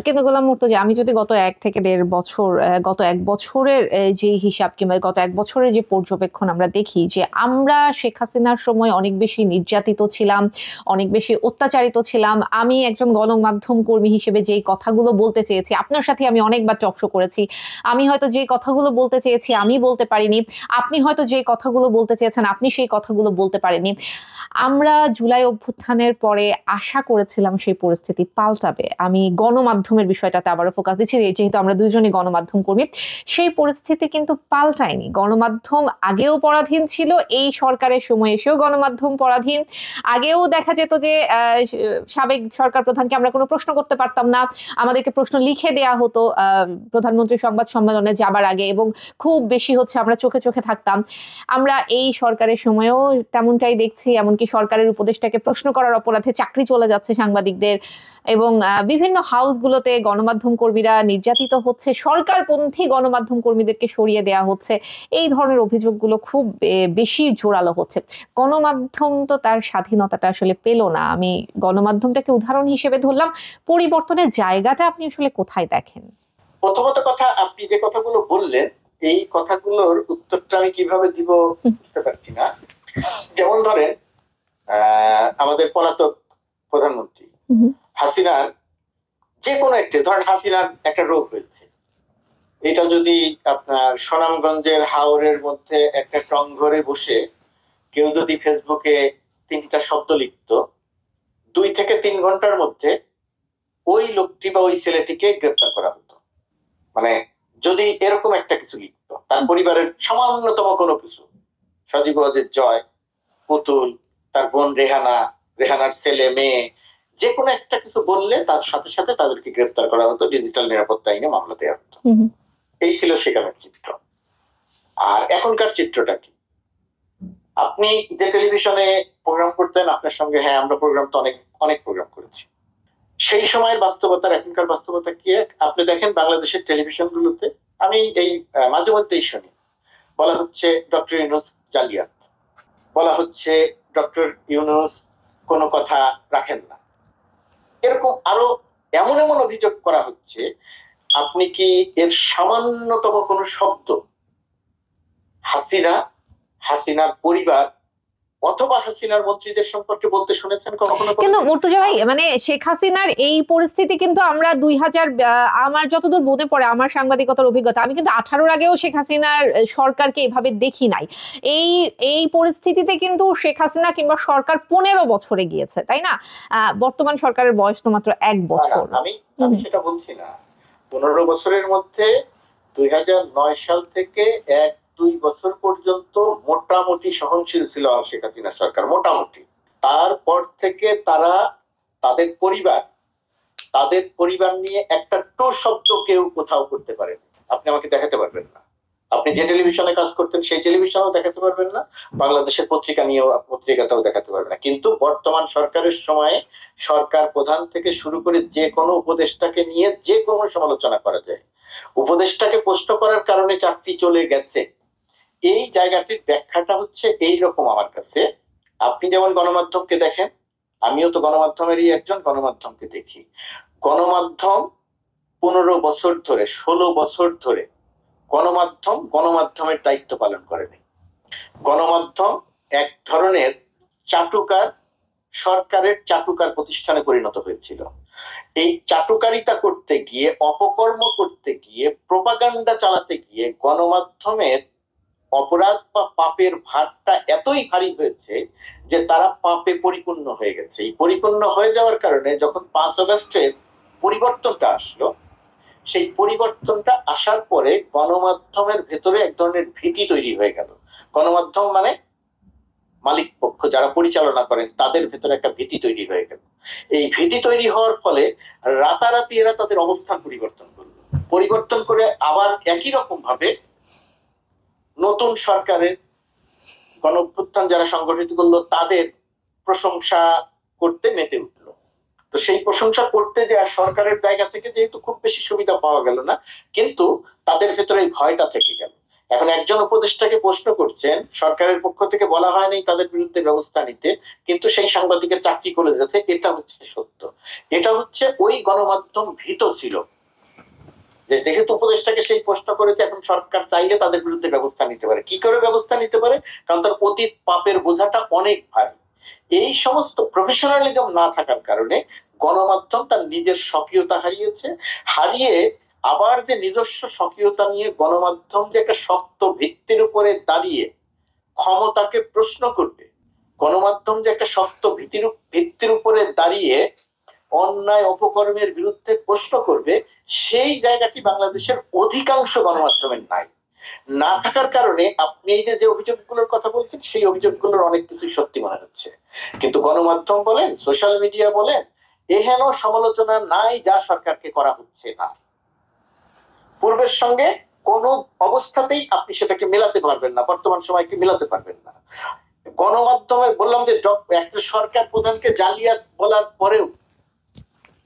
কিন্তু গোলাম মুর্তজা, আমি যদি গত 1 থেকে 1.5 বছর, গত 1 বছরের যে হিসাব কিংবা গত 1 বছরের যে পর্যবেক্ষণ আমরা দেখি যে আমরা শেখ হাসিনার সময় অনেক বেশি নির্যাতিত ছিলাম, অনেক বেশি অত্যাচারিত ছিলাম। আমি একজন গণমাধ্যম কর্মী হিসেবে যেই কথাগুলো বলতে চেয়েছি, আপনার সাথে আমি অনেকবার টকশো করেছি, আমি হয়তো যে কথাগুলো বলতে চেয়েছি আমি বলতে পারিনি, আপনি হয়তো যে কথাগুলো বলতে চেয়েছেন আপনি সেই কথাগুলো বলতে পারেননি। আমরা জুলাই অভ্যুত্থানের পরে আশা করেছিলাম সেই পরিস্থিতি পাল্টাবে। আমি গণমাধ্যমের বিষয়টাতে আবারও ফোকাস দিচ্ছি, যেহেতু আমরা দুইজনই গণমাধ্যম কর্মী। সেই পরিস্থিতি কিন্তু পাল্টায়নি। গণমাধ্যম আগেও পরাধীন ছিল, এই সরকারের সময় এসেও গণমাধ্যম পরাধীন। আগেও দেখা যেত যে সাবেক সরকার প্রধানকে আমরা কোনো প্রশ্ন করতে পারতাম না, আমাদেরকে প্রশ্ন লিখে দেয়া হতো প্রধানমন্ত্রী সংবাদ সম্মেলনে যাবার আগে, এবং খুব বেশি হচ্ছে আমরা চোখে চোখে থাকতাম। আমরা এই সরকারের সময়েও তেমনটাই দেখছি, এমনকি সরকারের উপদেষ্টাকে প্রশ্ন করার অপরাধে চাকরি চলে যাচ্ছে সাংবাদিকদের, এবং বিভিন্ন হাউসগুলোতে গণমাধ্যম কর্মীরা নির্যাতিত হচ্ছে, সরকারপন্থী গণমাধ্যম কর্মীদেরকে সরিয়ে দেয়া হচ্ছে। এই ধরনের অভিযোগগুলো খুব বেশি জোরালো হচ্ছে। গণমাধ্যম তো তার স্বাধীনতাটা আসলে পেল না। আমি গণমাধ্যমটাকে উদাহরণ হিসেবে ধরলাম। পরিবর্তনের জায়গাটা আপনি আসলে কোথায় দেখেন? প্রথমত কথা, আপনি যে কথাগুলো বললেন এই কথাগুলোর উত্তরটা আমি কিভাবে দিব বুঝতে পারছি না। যেমন ধরেন, আমাদের পলাতক প্রধানমন্ত্রী হাসিনার যে কোনো ধরেন হাসিনার একটা রোগ হয়েছে, এটা যদি আপনার সুনামগঞ্জের হাওরের মধ্যে একটা টং ঘরে বসে কেউ যদি ফেসবুকে 3টা শব্দ লিখত, 2 থেকে 3 ঘন্টার মধ্যে ওই লোকটি বা ওই ছেলেটিকে গ্রেপ্তার করা হতো। মানে যদি এরকম একটা কিছু লিখতো, তার পরিবারের সামান্যতম কোনো কিছু, সজীব ওয়াজেদ জয়, পুতুল, তার বোন রেহানা, রেহানার ছেলে মেয়ে, যে কোনো একটা কিছু বললে তার সাথে সাথে তাদেরকে গ্রেপ্তার করা হতো, ডিজিটাল নিরাপত্তা আইনে মামলা দেওয়া হতো। এই ছিল সেখানের চিত্র। আর এখনকার চিত্রটা কি? আপনি যে টেলিভিশনে প্রোগ্রাম করতেন, আপনার সঙ্গে হ্যাঁ আমরা প্রোগ্রাম তো অনেক অনেক প্রোগ্রাম করেছি, সেই সময়ের বাস্তবতার এখনকার বাস্তবতা কি? আপনি দেখেন বাংলাদেশের টেলিভিশন গুলোতে, আমি এই মাঝে মধ্যেই শুনি বলা হচ্ছে ডক্টর ইউনূস জালিয়াত, বলা হচ্ছে ডক্টর ইউনূস কোনো কথা রাখেন না, এরকম আরো এমন এমন অভিযোগ করা হচ্ছে। আপনি কি এর সামান্যতম কোনো শব্দ হাসিনা, হাসিনার পরিবার অথবা হাসিনার মন্ত্রীদের সম্পর্কে বলতে শুনেছেন কখনো? কিন্তু মুর্তজা ভাই, মানে শেখ হাসিনার এই পরিস্থিতি কিন্তু আমরা 2000, আমার যতদূর মনে পড়ে আমার সাংবাদিকতার অভিজ্ঞতা, আমি কিন্তু 18-র আগেও শেখ হাসিনার সরকারকে এভাবে দেখি নাই। এই পরিস্থিতিতে কিন্তু শেখ হাসিনা কিংবা সরকার 15 বছরে গিয়েছে, তাই না? বর্তমান সরকারের বয়স তো মাত্র 1 বছর। আমি সেটা বলছি না। 15 বছরের মধ্যে 2009 সাল থেকে 1-2 বছর পর্যন্ত মোটামুটি সহনশীল ছিল শেখ হাসিনা সরকার, মোটামুটি। তারপর থেকে তারা তাদের পরিবার নিয়ে একটা টো শব্দ কেউ কোথাও করতে পারেন, আপনি আমাকে দেখাতে পারবেন না। আপনি যে টেলিভিশনে কাজ করতেন সেই টেলিভিশনেও দেখাতে পারবেন না, বাংলাদেশের পত্রিকাতেও দেখাতে পারবেন না। কিন্তু বর্তমান সরকারের সময়ে সরকার প্রধান থেকে শুরু করে যে কোনো উপদেষ্টাকে নিয়ে যে কোনো সমালোচনা করা যায়। উপদেষ্টাকে প্রশ্ন করার কারণে চাকরি চলে গেছে, এই জায়গাটির ব্যাখ্যাটা হচ্ছে এইরকম আমার কাছে। আপনি যেমন গণমাধ্যমকে দেখেন, আমিও তো গণমাধ্যমেরই একজন, গণমাধ্যমকে দেখি। গণমাধ্যম 15 বছর ধরে, 16 বছর ধরে গণমাধ্যমের দায়িত্ব পালন করেনি। গণমাধ্যম এক ধরনের সরকারের চাটুকার প্রতিষ্ঠানে পরিণত হয়েছিল। এই চাটুকারিতা করতে গিয়ে, অপকর্ম করতে গিয়ে, প্রোপাগান্ডা চালাতে গিয়ে গণমাধ্যমের অপরাধ বা পাপের ভারটা এতই ভারী হয়েছে যে তারা পাপে পরিপূর্ণ হয়ে গেছে। এই পরিপূর্ণ হয়ে যাওয়ার কারণে যখন 5 আগস্টের পরিবর্তনটা আসলো, সেই পরিবর্তনটা আসার পরে গণমাধ্যমের ভেতরে এক ধরনের ভীতি তৈরি হয়ে গেল। গণমাধ্যম মানে মালিক পক্ষ যারা পরিচালনা করেন তাদের ভেতরে একটা ভীতি তৈরি হয়ে গেল। এই ভীতি তৈরি হওয়ার ফলে রাতারাতি এরা তাদের অবস্থান পরিবর্তন করে আবার একই রকম ভাবে নতুন সরকারের গণঅভ্যুত্থান যারা সংগঠিত করলো তাদের প্রশংসা করতে মেতে উঠলো। তো সেই প্রশংসা করতে যে আর সরকারের জায়গা থেকে যেহেতু খুব বেশি সুবিধা পাওয়া গেল না, কিন্তু তাদের ভেতরে এই ভয়টা থেকে গেল। এখন একজন উপদেষ্টাকে প্রশ্ন করছেন, সরকারের পক্ষ থেকে বলা হয়নি তাদের বিরুদ্ধে ব্যবস্থা নিতে, কিন্তু সেই সাংবাদিকের চাকরি করে যাচ্ছে, এটা হচ্ছে সত্য। এটা হচ্ছে ওই গণমাধ্যম ভীত ছিল যে যেহেতু উপদেষ্টাকে সেই প্রশ্ন করেছে, এখন সরকার চাইলে তাদের বিরুদ্ধে ব্যবস্থা নিতে পারে। কি করে ব্যবস্থা নিতে পারে? কারণ তার অতীত পাপের বোঝাটা অনেক ভারী। এই সমস্ত প্রফেশনালিজম না থাকার কারণে গণমাধ্যম তার নিজের স্বকীয়তা হারিয়ে আবার যে নিজস্ব স্বকীয়তা নিয়ে গণমাধ্যম যে একটা শক্ত ভিত্তির উপরে দাঁড়িয়ে ক্ষমতাকে প্রশ্ন করবে, গণমাধ্যম যে একটা শক্ত ভিত্তির উপরে দাঁড়িয়ে অন্যায় অপকর্মের বিরুদ্ধে প্রশ্ন করবে, সেই জায়গাটি বাংলাদেশের অধিকাংশ গণমাধ্যমের নাই। না থাকার কারণে আপনি এই যে অভিযোগগুলোর কথা বলছেন, সেই অভিযোগগুলোর অনেক কিছুই সত্যি মনে হচ্ছে। কিন্তু গণমাধ্যম বলেন, সোশ্যাল মিডিয়া বলেন, এহেন সমালোচনা নাই যা সরকারকে করা হচ্ছে না। পূর্বের সঙ্গে কোনো অবস্থাতেই আপনি সেটাকে মেলাতে পারবেন না, বর্তমান সময়কে মেলাতে পারবেন না। গণমাধ্যমে বললাম যে একটা সরকার প্রধানকে জালিয়াত বলার পরেও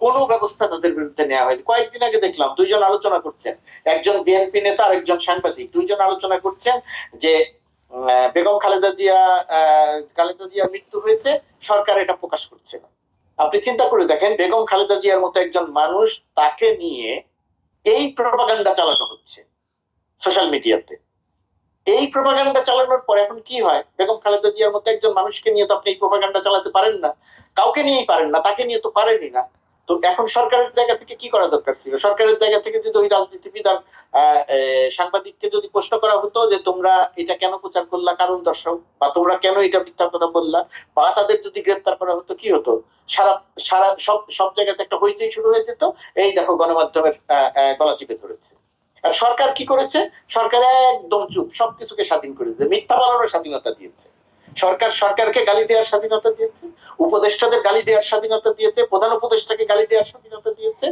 কোনো ব্যবস্থা তাদের বিরুদ্ধে নেওয়া হয়নি। কয়েকদিন আগে দেখলাম দুইজন আলোচনা করছেন, একজন বিএনপি নেতা আর একজন সাংবাদিক, দুইজন আলোচনা করছেন যে বেগম খালেদা জিয়া মৃত্যু হয়েছে, সরকার এটা প্রকাশ করছে না। আপনি চিন্তা করে দেখেন, বেগম খালেদা জিয়ার মতো একজন মানুষ, তাকে নিয়ে এই প্রপাগান্ডা চালানো হচ্ছে সোশ্যাল মিডিয়াতে। এই প্রপাগান্ডা চালানোর পর এখন কি হয়? বেগম খালেদা জিয়ার মতো একজন মানুষকে নিয়ে তো আপনি এই প্রপাগান্ডা চালাতে পারেন না, কাউকে নিয়েই পারেন না, তাকে নিয়ে তো পারেনই না। তো এখন সরকারের জায়গা থেকে কি করা দরকার ছিল? সরকারের জায়গা থেকে যদি ওই রাজনীতিবিদ আর সাংবাদিককে যদি প্রশ্ন করা হতো যে তোমরা এটা কেন প্রচার করলা, কারণ দর্শক, বা তোমরা কেন এটা মিথ্যা কথা বললা, বা তাদের যদি গ্রেপ্তার করা হতো, কি হতো? সারা সারা সব সব জায়গাতে একটা হইচই শুরু হয়ে যেত, এই দেখো গণমাধ্যমের গলা চিপে ধরেছে। আর সরকার কি করেছে? সরকার একদম চুপ, সবকিছুকে স্বাধীন করে দিয়েছে, মিথ্যা বলারও স্বাধীনতা দিয়েছে। সরকারকে গালি দেওয়ার স্বাধীনতা দিয়েছে, উপদেষ্টাদের গালি দেওয়ার স্বাধীনতা দিয়েছে, প্রধান উপদেষ্টাকে গালি দেওয়ার স্বাধীনতা দিয়েছে,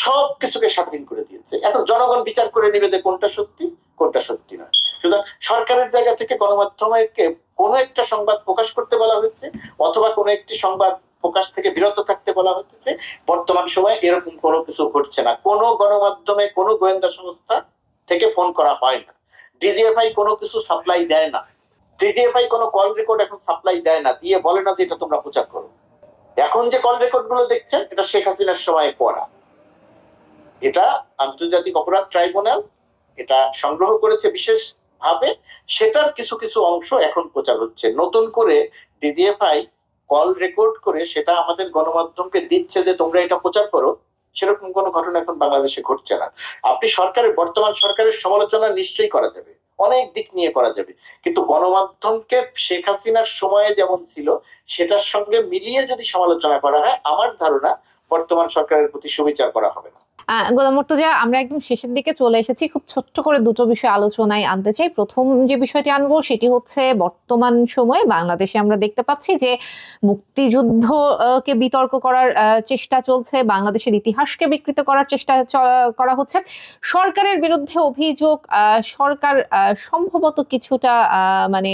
সবকিছুকে স্বাধীন করে দিয়েছে। এখন জনগণ বিচার করে নিবে যে কোনটা সত্যি কোনটা সত্যি নয়। সুতরাং সরকারের জায়গা থেকে গণমাধ্যমকে কোনো একটা সংবাদ প্রকাশ করতে বলা হয়েছে, অথবা কোনো একটি সংবাদ প্রকাশ থেকে বিরত থাকতে বলা হচ্ছে। বর্তমান সময়ে এরকম কোনো কিছু ঘটছে না। কোনো গণমাধ্যমে কোনো গোয়েন্দা সংস্থা থেকে ফোন করা হয় না, ডিজিএফআই কোনো কিছু সাপ্লাই দেয় না, ডিজিএফআই কোনো কল রেকর্ড এখন সাপ্লাই দেয় না, দিয়ে বলে না যে এটা তোমরা প্রচার করো। এখন যে কল রেকর্ড গুলো দেখছেন, এটা শেখ হাসিনার সময় করা। এটা আন্তর্জাতিক অপরাধ ট্রাইব্যুনাল এটা সংগ্রহ করেছে বিশেষ ভাবে, সেটার কিছু কিছু অংশ এখন প্রচার হচ্ছে। নতুন করে ডিজিএফআই কল রেকর্ড করে সেটা আমাদের গণমাধ্যমকে দিচ্ছে যে তোমরা এটা প্রচার করো, সেরকম কোনো ঘটনা এখন বাংলাদেশে ঘটছে না। আপনি বর্তমান সরকারের সমালোচনা নিশ্চয়ই করা যাবে, অনেক দিক নিয়ে করা যাবে, কিন্তু গণমাধ্যমকে শেখ হাসিনার সময়ে যেমন ছিল সেটার সঙ্গে মিলিয়ে যদি সমালোচনা করা হয়, আমার ধারণা বর্তমান সরকারের প্রতি সুবিচার করা হবে না। গোলাম মুর্তজা, আমরা একদম শেষের দিকে চলে এসেছি। খুব ছোট্ট করে দুটো বিষয় আলোচনায় আনতে চাই। প্রথম যে বিষয়টি আনবো সেটি হচ্ছে, বর্তমান সময়ে বাংলাদেশে আমরা দেখতে পাচ্ছি যে মুক্তিযুদ্ধকে বিতর্ক করার চেষ্টা চলছে, বাংলাদেশের ইতিহাসকে বিকৃত করার চেষ্টা করা হচ্ছে। সরকারের বিরুদ্ধে অভিযোগ, সরকার সম্ভবত কিছুটা মানে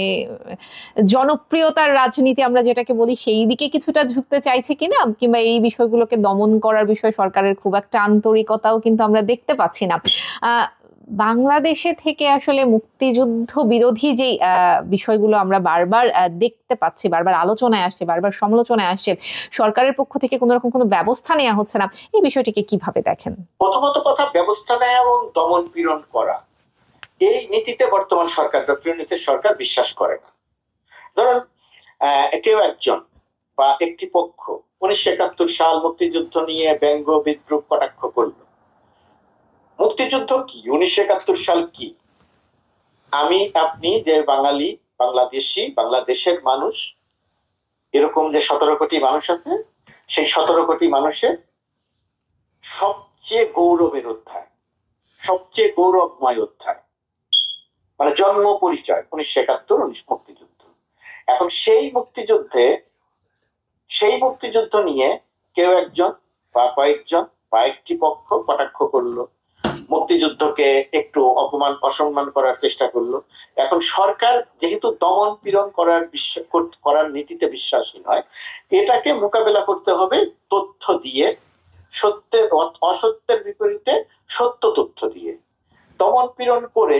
জনপ্রিয়তার রাজনীতি আমরা যেটাকে বলি, সেই দিকে কিছুটা ঝুঁকতে চাইছে কিনা, কিংবা এই বিষয়গুলোকে দমন করার বিষয়ে সরকারের খুব একটা আন্তরিকতাও কিন্তু আমরা দেখতে পাচ্ছি না। বাংলাদেশে থেকে আসলে মুক্তিযুদ্ধ বিরোধী যে বিষয়গুলো আমরা বারবার দেখতে পাচ্ছি, বারবার আলোচনায় আসছে, বারবার সমালোচনায় আসছে, সরকারের পক্ষ থেকে কোনো রকম কোনো ব্যবস্থা নেওয়া হচ্ছে না, এই বিষয়টিকে কিভাবে দেখেন? প্রথমত কথা, ব্যবস্থা নেওয়া এবং দমন পীড়ন করা, এই নীতিতে বর্তমান সরকার, ডক্টর ইউনূসের সরকার বিশ্বাস করে না। ধরুন কেউ একজন বা একটি পক্ষ 1971 সাল মুক্তিযুদ্ধ নিয়ে ব্যঙ্গ বিদ্রুপ কটাক্ষ করল। মুক্তিযুদ্ধ কি, 1971 সাল কি? আমি আপনি যে বাঙালি, বাংলাদেশি, বাংলাদেশের মানুষ, এরকম যে 17 কোটি মানুষ আছে, সেই 17 কোটি মানুষের সবচেয়ে গৌরবের অধ্যায়, সবচেয়ে গৌরবময় অধ্যায়, মানে জন্ম পরিচয় 1971 মুক্তিযুদ্ধ। এখন সেই মুক্তিযুদ্ধ নিয়ে কেউ একজন বা কয়েকজন বা একটি পক্ষ কটাক্ষ করলো, মুক্তিযুদ্ধকে একটু অসম্মান করার চেষ্টা করলো। এখন সরকার যেহেতু দমন পীড়ন করার নীতিতে বিশ্বাসী নয়, এটাকে মোকাবেলা করতে হবে তথ্য দিয়ে, অসত্যের বিপরীতে সত্য তথ্য দিয়ে। দমন পীড়ন করে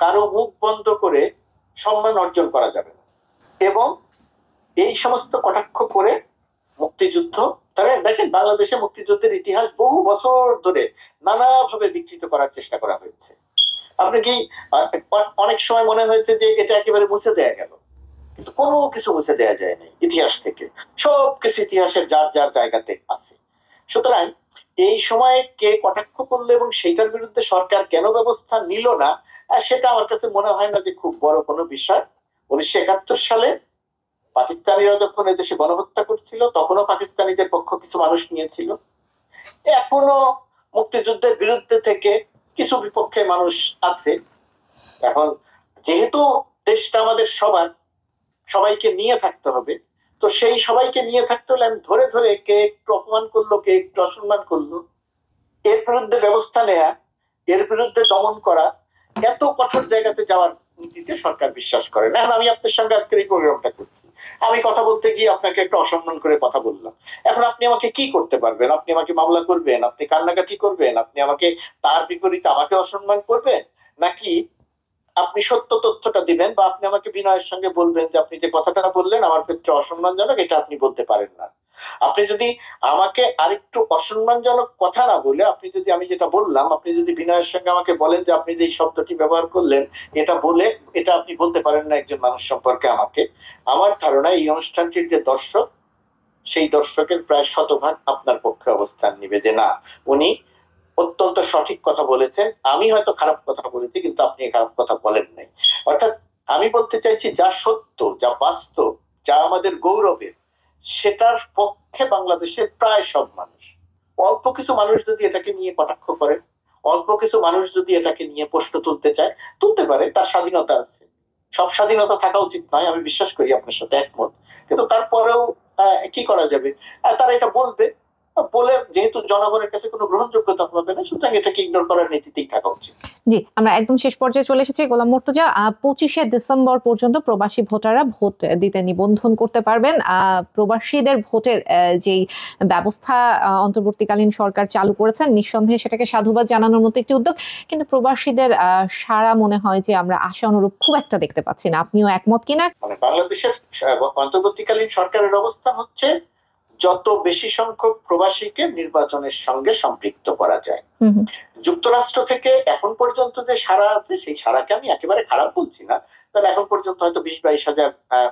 কারো মুখ বন্ধ করে সম্মান অর্জন করা যাবে না, এবং এই সমস্ত কটাক্ষ করে মুক্তিযুদ্ধ তাহলে দেখেন বাংলাদেশে মুক্তিযুদ্ধের ইতিহাস বহু বছর ধরে নানাভাবে বিকৃত করার চেষ্টা করা হয়েছে। আপনি কি অনেক সময় মনে হয়েছে যে এটা একেবারে মুছে দেয়া গেল, কিন্তু কোনো কিছু মুছে দেয়া যায়নি ইতিহাস থেকে। সবকিছু ইতিহাসের যার যার জায়গাতে আছে। সুতরাং এই সময়ে কে কটাক্ষ করলো এবং সেইটার বিরুদ্ধে সরকার কেন ব্যবস্থা নিল না, সেটা আমার কাছে মনে হয় না যে খুব বড় কোনো বিষয়। 1971 সালে পাকিস্তানিরা যখন এদেশে গণহত্যা করছিল তখনও পাকিস্তানিদের পক্ষ কিছু মানুষ নিয়েছিল। এখনো মুক্তিযুদ্ধের বিরুদ্ধে থেকে কিছু বিপক্ষে মানুষ আছে। এখন যেহেতু দেশটা আমাদের সবার, সবাইকে নিয়ে থাকতে হবে, তো সেই সবাইকে নিয়ে থাকতে হলে আমি ধরে ধরে কে একটু অপমান করলো, কে একটু অসম্মান করলো, এর বিরুদ্ধে ব্যবস্থা নেয়া, এর বিরুদ্ধে দমন করা, এত কঠোর জায়গাতে যাওয়ার নীতিতে সরকার বিশ্বাস করে না। এখন আমি আপনার সঙ্গে আজকের এই প্রোগ্রামটা করছি, আমি কথা বলতে গিয়ে আপনাকে একটু অসম্মান করে কথা বললাম। এখন আপনি আমাকে কি করতে পারবেন? আপনি আমাকে মামলা করবেন, আপনি কান্নাকাটি করবেন, আপনি আমাকে তার বিপরীতে আমাকে অসম্মান করবেন, নাকি আপনি সত্য তথ্যটা দিবেন, বা আপনি আমাকে বিনয়ের সঙ্গে বলবেন যে আপনি যে কথাটা বললেন আমার ক্ষেত্রে অসম্মানজনক, এটা আপনি বলতে পারেন না। আপনি যদি আমাকে আরেকটু অসম্মানজনক কথা না বলে, আপনি যদি আমি যেটা বললাম, আপনি যদি বিনয়ের সঙ্গে আমাকে বলেন যে আপনি যে এই শব্দটি ব্যবহার করলেন, এটা বলে এটা আপনি বলতে পারেন না একজন মানুষ সম্পর্কে আমাকে, আমার ধারণা এই অনুষ্ঠানটির যে দর্শক, সেই দর্শকের প্রায় শতভাগ আপনার পক্ষে অবস্থান নিবে যে না, উনি অত্যন্ত সঠিক কথা বলেছেন, আমি হয়তো খারাপ কথা বলেছি কিন্তু আপনি খারাপ কথা বলেন নাই। অর্থাৎ আমি বলতে চাইছি যা সত্য, যা বাস্তব, যা আমাদের গৌরবের, সেটার পক্ষে বাংলাদেশের প্রায় সব মানুষ। অল্প কিছু মানুষ যদি এটাকে নিয়ে কটাক্ষ করে, অল্প কিছু মানুষ যদি এটাকে নিয়ে প্রশ্ন তুলতে চায়, তুলতে পারে, তার স্বাধীনতা আছে। সব স্বাধীনতা থাকা উচিত নয়, আমি বিশ্বাস করি, আপনার সাথে একমত। কিন্তু তারপরেও কি করা যাবে, তারা এটা বলবে, বলে যেহেতু জনগণের কাছে কোনো গ্রহণযোগ্যতা পাবে না, সুতরাং এটাকে ইগনোর করার নীতিতেই থাকা উচিত। জি, আমরা একদম শেষ পর্যায়ে চলে এসেছি। গোলাম মুর্তজা, 25শে ডিসেম্বর পর্যন্ত প্রবাসী ভোটাররা ভোট দিতে নিবন্ধন করতে পারবেন। প্রবাসীদের ভোটের যেই ব্যবস্থা অন্তর্বর্তীকালীন সরকার চালু করেছেন, নিঃসন্দেহে সেটাকে সাধুবাদ জানানোর মতো একটি উদ্যোগ। কিন্তু প্রবাসীদের সাড়া মনে হয় যে আমরা আশা অনুরূপ খুব একটা দেখতে পাচ্ছি না। আপনিও একমত কিনা? মানে বাংলাদেশের অন্তর্বর্তীকালীন সরকারের অবস্থান হচ্ছে যত বেশি সংখ্যক প্রবাসীকে নির্বাচনের সঙ্গে সম্পৃক্ত করা যায়। যুক্তরাষ্ট্র থেকে এখন পর্যন্ত যে সারা আছে, সেই সারাকে আমি একেবারে খারাপ বলছি না, তাহলে এখন পর্যন্ত হয়তো 20-22 হাজার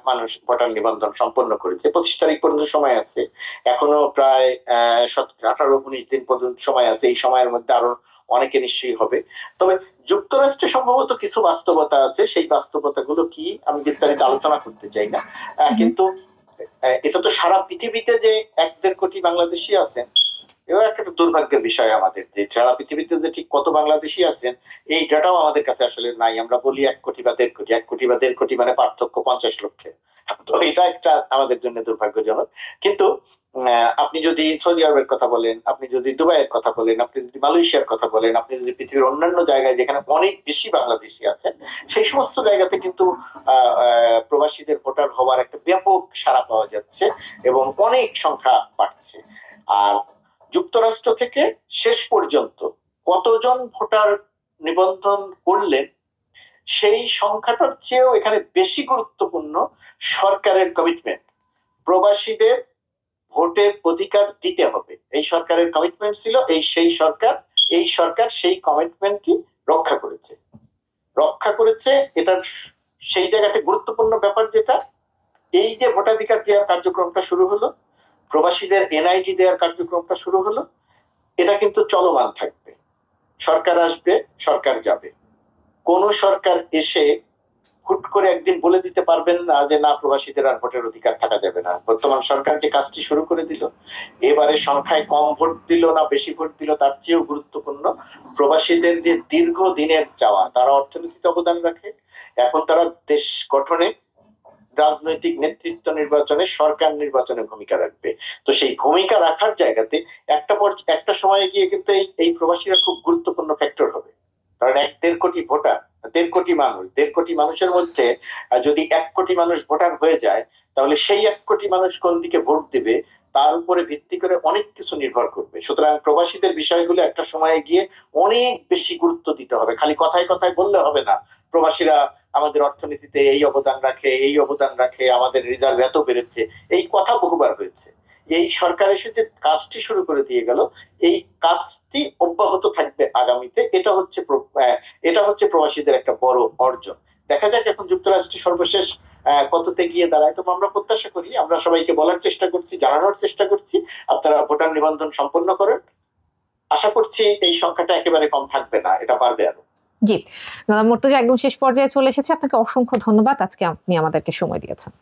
মানুষ ভোটার নিবন্ধন সম্পন্ন করেছে। 25 তারিখ পর্যন্ত সময় আছে, এখনো প্রায় 18-19 দিন পর্যন্ত সময় আছে। এই সময়ের মধ্যে আরো অনেকে নিশ্চয়ই হবে। তবে যুক্তরাষ্ট্রে সম্ভবত কিছু বাস্তবতা আছে, সেই বাস্তবতাগুলো কি আমি বিস্তারিত আলোচনা করতে চাই না, কিন্তু এটা তো সারা পৃথিবীতে যে 1-1.5 কোটি বাংলাদেশি আছেন, এও একটা দুর্ভাগ্যের বিষয় আমাদের, যে সারা পৃথিবীতে যে ঠিক কত বাংলাদেশি আছেন এই ডাটাও আমাদের কাছে আসলে নাই। আমরা বলি 1 কোটি বা 1.5 কোটি, 1 কোটি বা 1.5 কোটি মানে পার্থক্য 50 লক্ষের। তো এটা একটা আমাদের জন্য দুর্ভাগ্যজনক। কিন্তু আপনি যদি সৌদি আরবের কথা বলেন, আপনি যদি দুবাইয়ের কথা বলেন, আপনি যদি মালয়েশিয়ার কথা বলেন, আপনি যদি পৃথিবীর অন্যান্য জায়গায় যেখানে অনেক বেশি বাংলাদেশি আছেন, সেই সমস্ত জায়গাতে কিন্তু প্রবাসীদের ভোটার হওয়ার একটা ব্যাপক সাড়া পাওয়া যাচ্ছে এবং অনেক সংখ্যা বাড়ছে। আর যুক্তরাষ্ট্র থেকে শেষ পর্যন্ত কতজন ভোটার নিবন্ধন করলেন, সেই সংখ্যাটার চেয়েও এখানে বেশি গুরুত্বপূর্ণ সরকারের কমিটমেন্ট। প্রবাসীদের ভোটের অধিকার দিতে হবে, এই সরকারের কমিটমেন্ট ছিল। এই সরকার সেই কমিটমেন্টটি রক্ষা করেছে। এটার সেই জায়গাতে গুরুত্বপূর্ণ ব্যাপার যেটা, এই যে ভোটাধিকার দেওয়ার কার্যক্রমটা শুরু হলো, প্রবাসীদের এনআইডি দেওয়ার কার্যক্রমটা শুরু হলো, এটা কিন্তু চলমান থাকবে। সরকার আসবে, সরকার যাবে। কোন সরকার এসে হুট করে একদিন বলে দিতে পারবেন না যে না, প্রবাসীদের আর ভোটের অধিকার থাকা যাবে না। বর্তমান সরকার যে কাজটি শুরু করে দিল, এবারে সংখ্যায় কম ভোট দিল না বেশি ভোট দিল তার চেয়েও গুরুত্বপূর্ণ প্রবাসীদের যে দীর্ঘ দিনের চাওয়া, তারা অর্থনীতিতে অবদান রাখে, এখন তারা দেশ গঠনে, রাজনৈতিক নেতৃত্ব নির্বাচনে, সরকার নির্বাচনে ভূমিকা রাখবে। তো সেই ভূমিকা রাখার জায়গাতে একটা সময়ে গিয়ে কিন্তু এই প্রবাসীরা খুব গুরুত্বপূর্ণ ফ্যাক্টর হবে। কারণ 1-1.5 কোটি ভোটার, 1.5 কোটি মানুষের মধ্যে যদি 1 কোটি মানুষ ভোটার হয়ে যায়, তাহলে সেই 1 কোটি মানুষ কোন দিকে ভোট দিবে তার উপরে ভিত্তি করে অনেক কিছু নির্ভর করবে। সুতরাং প্রবাসীদের বিষয়গুলো একটা সময়ে গিয়ে অনেক বেশি গুরুত্ব দিতে হবে। খালি কথায় কথায় বললে হবে না প্রবাসীরা আমাদের অর্থনীতিতে এই অবদান রাখে, আমাদের রিজার্ভ এত বেড়েছে, এই কথা বহুবার হয়েছে। এই সরকার এসে যে কাজটি শুরু করে দিয়ে গেল, এই কাজটি অব্যাহত থাকবে আগামীতে। এটা হচ্ছে প্রবাসীদের একটা বড় অর্জন। দেখা যাক এখন যুক্তরাষ্ট্রের সর্বশেষ কততে গিয়ে দাঁড়ায়। তবে আমরা প্রত্যাশা করি, আমরা সবাইকে বলার চেষ্টা করছি, জানানোর চেষ্টা করছি, আপনারা ভোটার নিবন্ধন সম্পন্ন করেন। আশা করছি এই সংখ্যাটা একেবারে কম থাকবে না, এটা বাড়বে আরো। জি, মুর্তজা একদম শেষ পর্যায়ে চলে এসেছে। আপনাকে অসংখ্য ধন্যবাদ, আজকে আপনি আমাদেরকে সময় দিয়েছেন।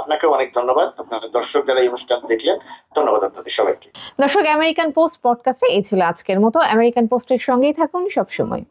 আপনাকে অনেক ধন্যবাদ। আপনার দর্শক যারা এই অনুষ্ঠান দেখলেন, ধন্যবাদ আপনাদের সবাইকে। দর্শক, আমেরিকান পোস্ট পডকাস্টে এই ছিল আজকের মতো। আমেরিকান পোস্টের সঙ্গেই থাকুন সবসময়।